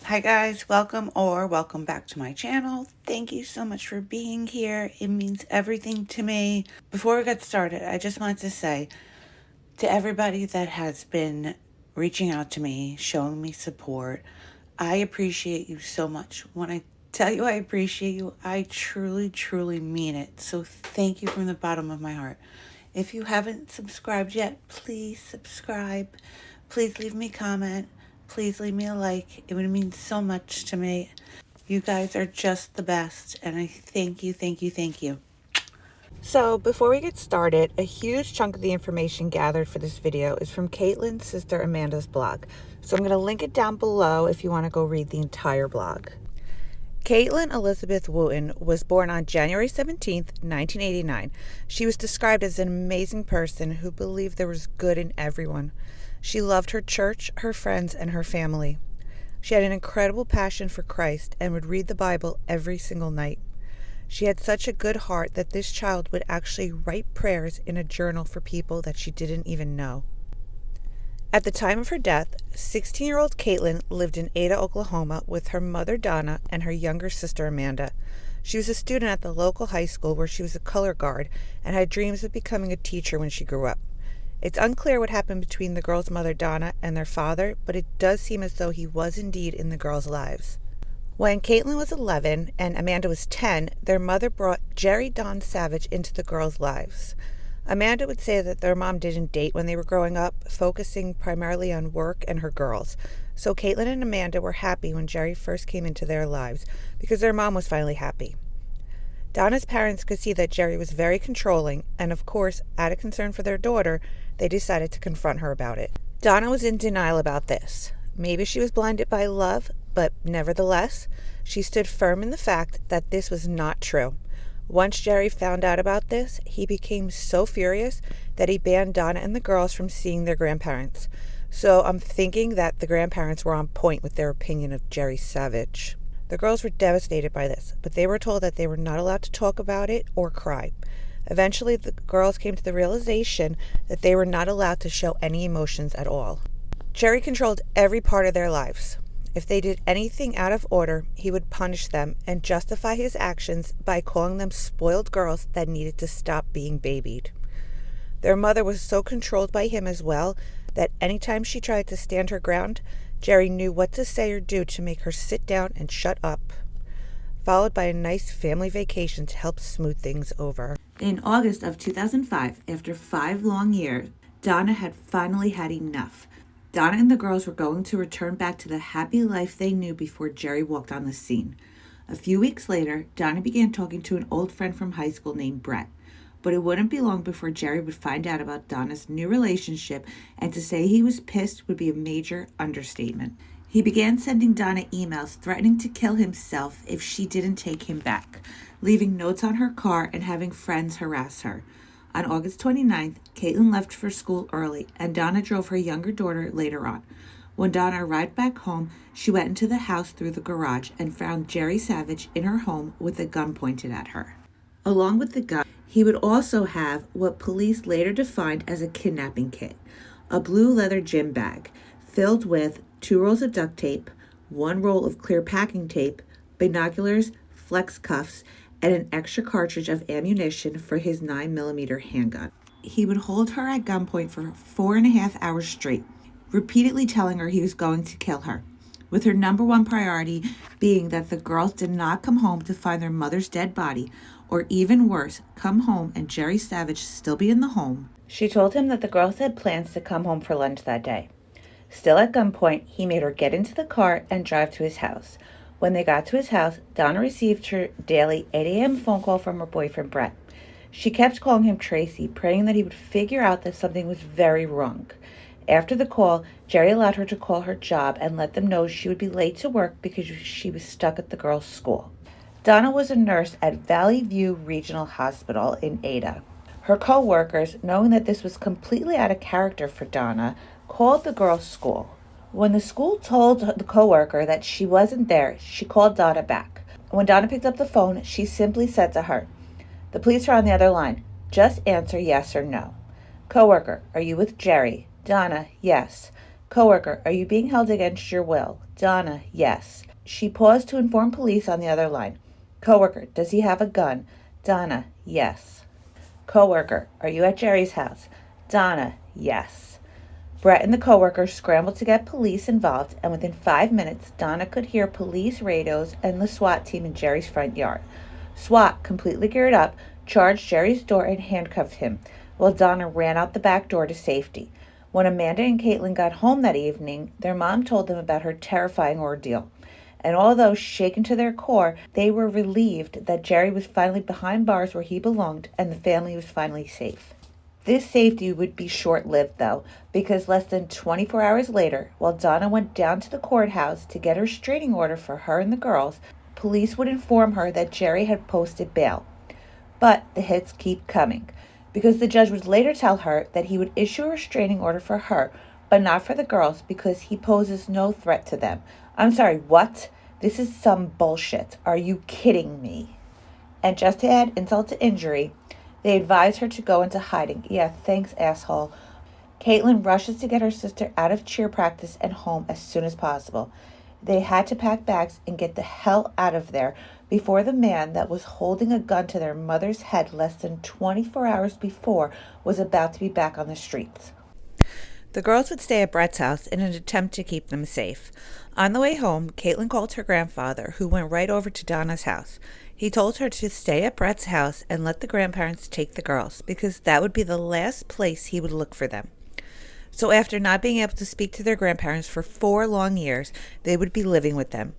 Hi guys, welcome back to my channel. Thank you so much for being here. It means everything to me. Before we get started, I just want to say to everybody that has been reaching out to me, showing me support, I appreciate you so much. When I tell you I appreciate you, I truly, truly mean it. So thank you from the bottom of my heart. If you haven't subscribed yet, please subscribe. Please leave me a comment. Please leave me a like. It would mean so much to me. You guys are just the best, and I thank you, thank you, thank you. So before we get started, a huge chunk of the information gathered for this video is from Caitlin's sister Amanda's blog. So I'm going to link it down below if you want to go read the entire blog. Caitlin Elizabeth Wootlin was born on January 17th, 1989. She was described as an amazing person who believed there was good in everyone. She loved her church, her friends, and her family. She had an incredible passion for Christ and would read the Bible every single night. She had such a good heart that this child would actually write prayers in a journal for people that she didn't even know. At the time of her death, 16-year-old Caitlin lived in Ada, Oklahoma with her mother Donna and her younger sister Amanda. She was a student at the local high school where she was a color guard and had dreams of becoming a teacher when she grew up. It's unclear what happened between the girls' mother Donna and their father, but it does seem as though he was indeed in the girls' lives. When Caitlin was 11 and Amanda was 10, their mother brought Jerry Don Savage into the girls' lives. Amanda would say that their mom didn't date when they were growing up, focusing primarily on work and her girls. So Caitlin and Amanda were happy when Jerry first came into their lives because their mom was finally happy. Donna's parents could see that Jerry was very controlling, and of course, out of concern for their daughter, they decided to confront her about it. Donna was in denial about this. Maybe she was blinded by love, but nevertheless, she stood firm in the fact that this was not true. Once Jerry found out about this, he became so furious that he banned Donna and the girls from seeing their grandparents. So I'm thinking that the grandparents were on point with their opinion of Jerry Savage. The girls were devastated by this, but they were told that they were not allowed to talk about it or cry. Eventually, the girls came to the realization that they were not allowed to show any emotions at all. Jerry controlled every part of their lives. If they did anything out of order, he would punish them and justify his actions by calling them spoiled girls that needed to stop being babied. Their mother was so controlled by him as well that anytime she tried to stand her ground, Jerry knew what to say or do to make her sit down and shut up, followed by a nice family vacation to help smooth things over. In August of 2005, after 5 long years, Donna had finally had enough. Donna and the girls were going to return back to the happy life they knew before Jerry walked on the scene. A few weeks later, Donna began talking to an old friend from high school named Brett. But it wouldn't be long before Jerry would find out about Donna's new relationship, and to say he was pissed would be a major understatement. He began sending Donna emails threatening to kill himself if she didn't take him back, leaving notes on her car and having friends harass her. On August 29th, Caitlin left for school early, and Donna drove her younger daughter later on. When Donna arrived back home, she went into the house through the garage and found Jerry Savage in her home with a gun pointed at her. Along with the gun, he would also have what police later defined as a kidnapping kit, a blue leather gym bag filled with 2 rolls of duct tape, 1 roll of clear packing tape, binoculars, flex cuffs, and an extra cartridge of ammunition for his 9mm handgun. He would hold her at gunpoint for 4.5 hours straight, repeatedly telling her he was going to kill her, with her number one priority being that the girls did not come home to find their mother's dead body, or even worse, come home and Jerry Savage still be in the home. She told him that the girls had plans to come home for lunch that day. Still at gunpoint, he made her get into the car and drive to his house. When they got to his house, Donna received her daily 8 a.m. phone call from her boyfriend, Brett. She kept calling him Tracy, praying that he would figure out that something was very wrong. After the call, Jerry allowed her to call her job and let them know she would be late to work because she was stuck at the girls' school. Donna was a nurse at Valley View Regional Hospital in Ada. Her co-workers, knowing that this was completely out of character for Donna, called the girls' school. When the school told the co-worker that she wasn't there, she called Donna back. When Donna picked up the phone, she simply said to her, "The police are on the other line. Just answer yes or no." "Co-worker, are you with Jerry?" "Donna, yes." Coworker, are you being held against your will? Donna, yes. She paused to inform police on the other line. Coworker, does he have a gun? Donna, yes. Coworker, are you at Jerry's house? Donna, yes. Brett and the coworker scrambled to get police involved, and within 5 minutes, Donna could hear police radios and the SWAT team in Jerry's front yard. SWAT, completely geared up, charged Jerry's door and handcuffed him, while Donna ran out the back door to safety. When Amanda and Caitlin got home that evening, their mom told them about her terrifying ordeal. And although shaken to their core, they were relieved that Jerry was finally behind bars where he belonged and the family was finally safe. This safety would be short lived, though, because less than 24 hours later, while Donna went down to the courthouse to get a restraining order for her and the girls, police would inform her that Jerry had posted bail. But the hits keep coming, because the judge would later tell her that he would issue a restraining order for her, but not for the girls because he poses no threat to them. I'm sorry, what? This is some bullshit. Are you kidding me? And just to add insult to injury, they advise her to go into hiding. Yeah, thanks, asshole. Caitlin rushes to get her sister out of cheer practice and home as soon as possible. They had to pack bags and get the hell out of there before the man that was holding a gun to their mother's head less than 24 hours before was about to be back on the streets. The girls would stay at Brett's house in an attempt to keep them safe. On the way home, Caitlin called her grandfather, who went right over to Donna's house. He told her to stay at Brett's house and let the grandparents take the girls, because that would be the last place he would look for them. So after not being able to speak to their grandparents for 4 long years, they would be living with them.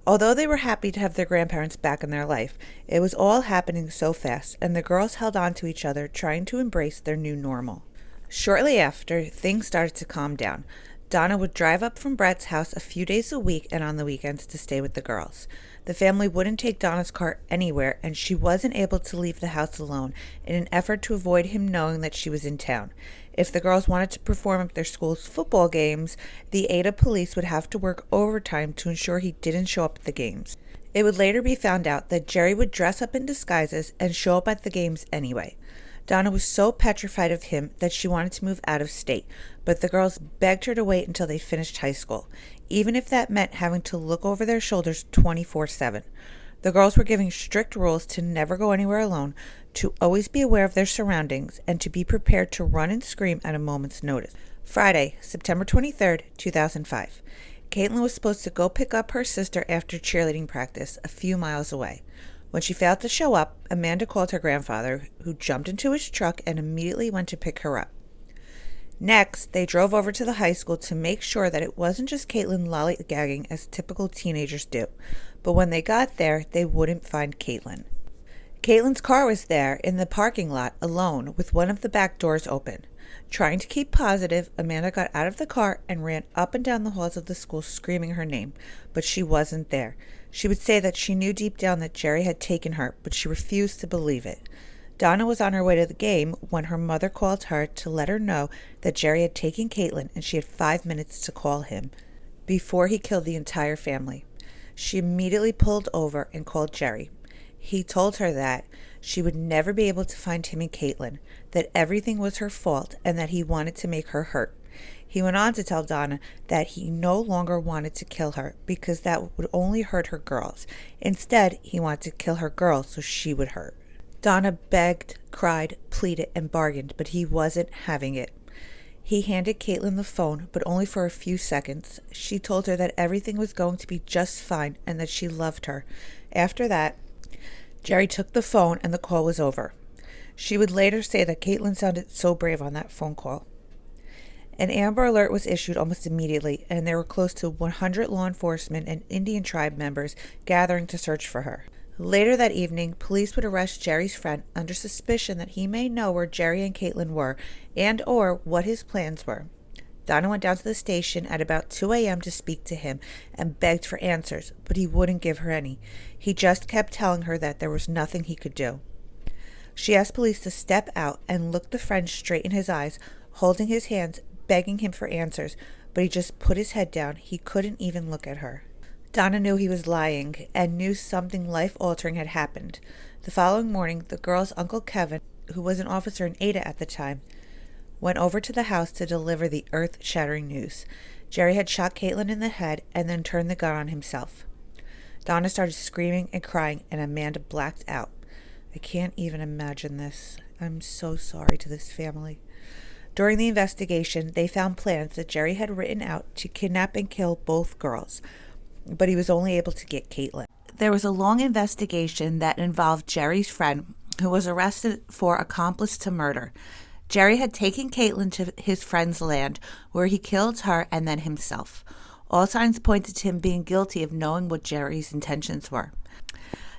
Although they were happy to have their grandparents back in their life, it was all happening so fast, and the girls held on to each other, trying to embrace their new normal. Shortly after, things started to calm down. Donna would drive up from Brett's house a few days a week and on the weekends to stay with the girls. The family wouldn't take Donna's car anywhere, and she wasn't able to leave the house alone in an effort to avoid him knowing that she was in town. If the girls wanted to perform at their school's football games, the Ada police would have to work overtime to ensure he didn't show up at the games. It would later be found out that Jerry would dress up in disguises and show up at the games anyway. Donna was so petrified of him that she wanted to move out of state, but the girls begged her to wait until they finished high school, even if that meant having to look over their shoulders 24/7. The girls were given strict rules to never go anywhere alone, to always be aware of their surroundings, and to be prepared to run and scream at a moment's notice. Friday, September 23rd, 2005. Caitlin was supposed to go pick up her sister after cheerleading practice a few miles away. When she failed to show up, Amanda called her grandfather, who jumped into his truck and immediately went to pick her up. Next, they drove over to the high school to make sure that it wasn't just Caitlin lollygagging as typical teenagers do. But when they got there, they wouldn't find Caitlin. Caitlin's car was there in the parking lot alone with one of the back doors open. Trying to keep positive, Amanda got out of the car and ran up and down the halls of the school screaming her name, but she wasn't there. She would say that she knew deep down that Jerry had taken her, but she refused to believe it. Donna was on her way to the game when her mother called her to let her know that Jerry had taken Caitlin and she had 5 minutes to call him before he killed the entire family. She immediately pulled over and called Jerry. He told her that she would never be able to find him and Caitlin, that everything was her fault, and that he wanted to make her hurt. He went on to tell Donna that he no longer wanted to kill her because that would only hurt her girls. Instead, he wanted to kill her girls so she would hurt. Donna begged, cried, pleaded, and bargained, but he wasn't having it. He handed Caitlin the phone, but only for a few seconds. She told her that everything was going to be just fine and that she loved her. After that, Jerry took the phone and the call was over. She would later say that Caitlin sounded so brave on that phone call. An Amber Alert was issued almost immediately, and there were close to 100 law enforcement and Indian tribe members gathering to search for her. Later that evening, police would arrest Jerry's friend under suspicion that he may know where Jerry and Caitlin were and or what his plans were. Donna went down to the station at about 2 a.m. to speak to him and begged for answers, but he wouldn't give her any. He just kept telling her that there was nothing he could do. She asked police to step out and look the friend straight in his eyes, holding his hands, begging him for answers, but he just put his head down. He couldn't even look at her. Donna knew he was lying and knew something life-altering had happened. The following morning, the girl's Uncle Kevin, who was an officer in Ada at the time, went over to the house to deliver the earth-shattering news. Jerry had shot Caitlin in the head and then turned the gun on himself. Donna started screaming and crying, and Amanda blacked out. I can't even imagine this. I'm so sorry to this family. During the investigation, they found plans that Jerry had written out to kidnap and kill both girls, but he was only able to get Caitlin. There was a long investigation that involved Jerry's friend, who was arrested for accomplice to murder. Jerry had taken Caitlin to his friend's land, where he killed her and then himself. All signs pointed to him being guilty of knowing what Jerry's intentions were.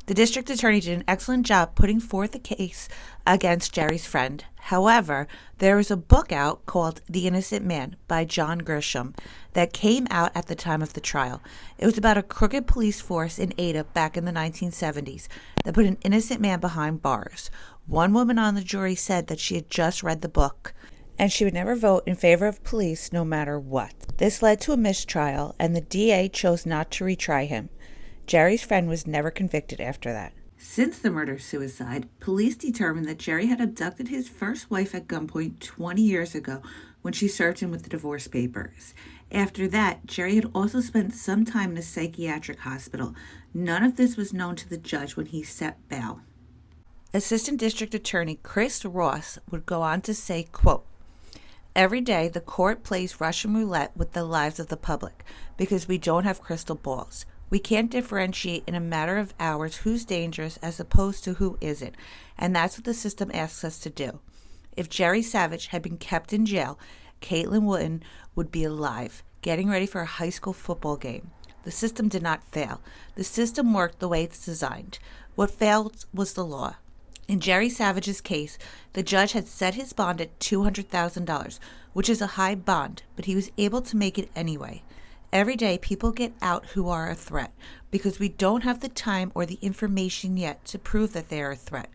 The district attorney did an excellent job putting forth a case against Jerry's friend. However, there is a book out called The Innocent Man by John Grisham that came out at the time of the trial. It was about a crooked police force in Ada back in the 1970s that put an innocent man behind bars. One woman on the jury said that she had just read the book, and she would never vote in favor of police no matter what. This led to a mistrial, and the DA chose not to retry him. Jerry's friend was never convicted after that. Since the murder-suicide, police determined that Jerry had abducted his first wife at gunpoint 20 years ago when she served him with the divorce papers. After that, Jerry had also spent some time in a psychiatric hospital. None of this was known to the judge when he set bail. Assistant District Attorney Chris Ross would go on to say, quote, "Every day the court plays Russian roulette with the lives of the public because we don't have crystal balls. We can't differentiate in a matter of hours who's dangerous as opposed to who isn't, and that's what the system asks us to do. If Jerry Savage had been kept in jail, Caitlin Wootlin would be alive, getting ready for a high school football game. The system did not fail. The system worked the way it's designed. What failed was the law. In Jerry Savage's case, the judge had set his bond at $200,000, which is a high bond, but he was able to make it anyway. Every day, people get out who are a threat because we don't have the time or the information yet to prove that they are a threat.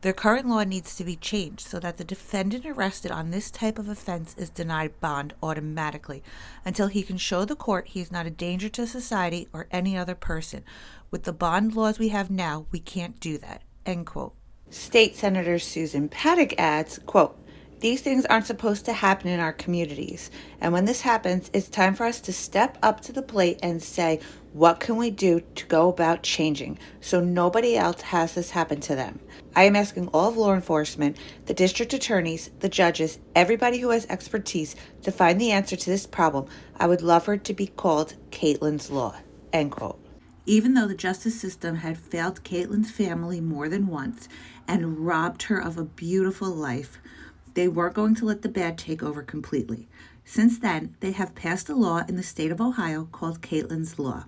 The current law needs to be changed so that the defendant arrested on this type of offense is denied bond automatically until he can show the court he is not a danger to society or any other person. With the bond laws we have now, we can't do that." End quote. State Senator Susan Paddock adds, quote, "These things aren't supposed to happen in our communities. And when this happens, it's time for us to step up to the plate and say, what can we do to go about changing so nobody else has this happen to them? I am asking all of law enforcement, the district attorneys, the judges, everybody who has expertise to find the answer to this problem. I would love for it to be called Caitlin's Law." End quote. Even though the justice system had failed Caitlin's family more than once and robbed her of a beautiful life, they weren't going to let the bad take over completely. Since then, they have passed a law in the state of Ohio called Caitlin's Law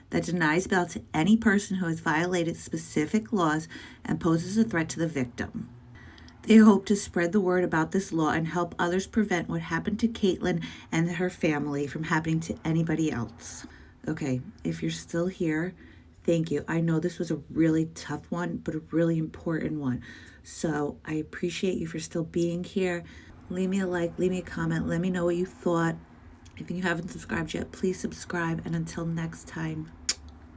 that denies bail to any person who has violated specific laws and poses a threat to the victim. They hope to spread the word about this law and help others prevent what happened to Caitlin and her family from happening to anybody else. Okay, if you're still here, thank you. I know this was a really tough one, but a really important one. So I appreciate you for still being here. Leave me a like, leave me a comment, let me know what you thought. If you haven't subscribed yet, please subscribe. And until next time.